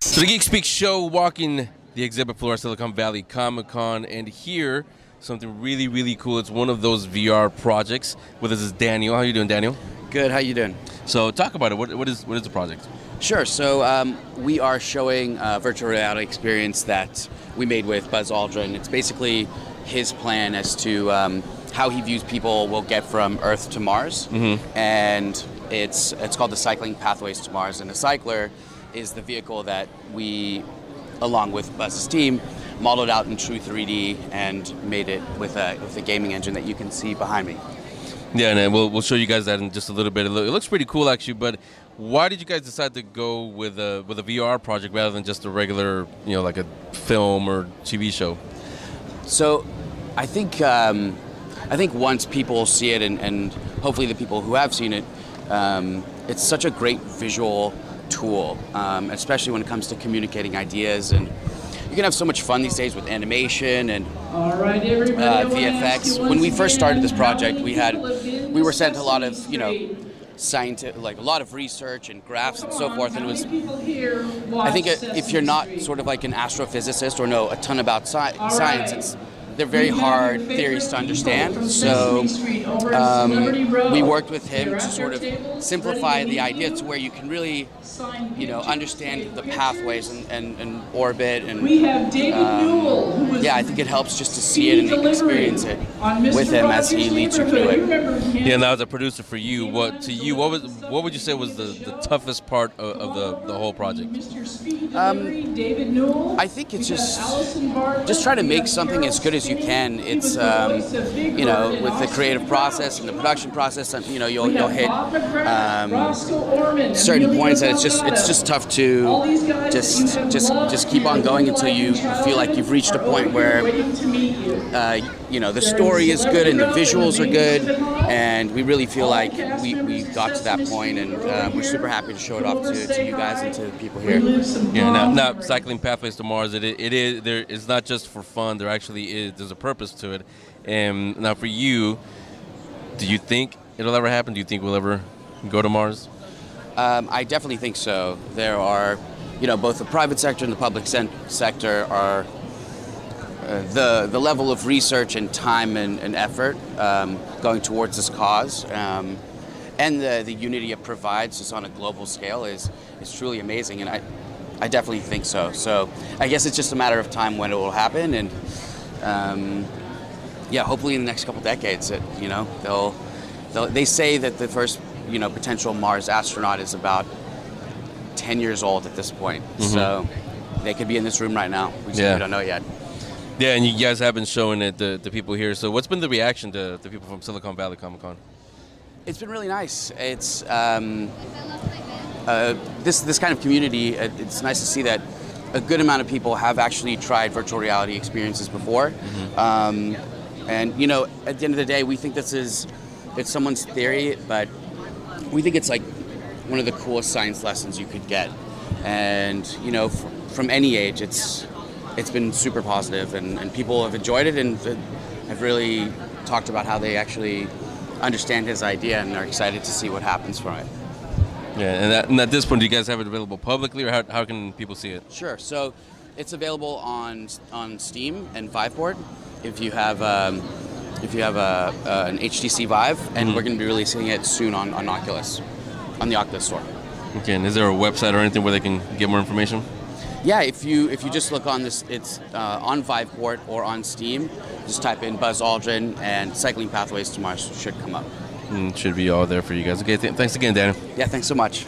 So the Geek Speak show, walking the exhibit floor at Silicon Valley Comic-Con, and here, something really, really cool. It's one of those VR projects. With us is Daniel. How you doing, Daniel? Good. How you doing? So talk about it. What is the project? Sure. So we are showing a virtual reality experience that we made with Buzz Aldrin. It's basically his plan as to how he views people will get from Earth to Mars, and it's called the Cycling Pathways to Mars. And a cycler is the vehicle that we, along with Buzz's team, modeled out in true 3D and made it with a gaming engine that you can see behind me. Yeah, and we'll show you guys that in just a little bit. It looks pretty cool, actually. But why did you guys decide to go with a VR project rather than just a regular, like a film or TV show? So, I think once people see it, and hopefully the people who have seen it, it's such a great visual tool, especially when it comes to communicating ideas. And you can have so much fun these days with animation and VFX. When we first started this project, we were sent a lot of scientific, like a lot of research and graphs and so forth. And it was, I think, if you're not sort of like an astrophysicist or know a ton about science, they're very hard theories to understand. So we worked with him to sort of simplify the idea to where you can really, understand the pathways and orbit. And I think it helps just to see it and experience it with him as he leads you through it. Yeah, now as a producer for you, what would you say was the toughest part of the whole project? I think it's just try to make something as good as you can. It's with the creative process and the production process, you'll hit certain points that it's just tough to just keep on going until you feel like you've reached a point where the story is good and the visuals are good, and we really feel like we got to that point, and we're super happy to show it off to you guys and to the people here. Yeah, now Cycling Pathways to Mars, it's not just for fun. There's a purpose to it. And now for you, do you think it'll ever happen? Do you think we'll ever go to Mars? I definitely think so. There are, both the private sector and the public sector are the level of research and time and effort going towards this cause, and the unity it provides just on a global scale is truly amazing. And I definitely think so. So I guess it's just a matter of time when it will happen, and hopefully in the next couple decades, they say that the first potential Mars astronaut is about 10 years old at this point. So they could be in this room right now. We don't know yet. Yeah, and you guys have been showing it to people here. So what's been the reaction to the people from Silicon Valley Comic-Con? It's been really nice. It's this kind of community. It's nice to see that a good amount of people have actually tried virtual reality experiences before. And at the end of the day, we think it's someone's theory, but we think it's like one of the coolest science lessons you could get. And from any age, it's been super positive, and people have enjoyed it and have really talked about how they actually understand his idea and are excited to see what happens from it. Yeah, and at this point, do you guys have it available publicly, or how can people see it? Sure. So it's available on Steam and Viveport if you have an HTC Vive, and we're going to be releasing it soon on Oculus, on the Oculus store. Okay, and is there a website or anything where they can get more information? Yeah, if you just look on this, it's on Viveport or on Steam. Just type in Buzz Aldrin and Cycling Pathways to Mars should come up. Should be all there for you guys. Okay, thanks again, Daniel. Yeah, thanks so much.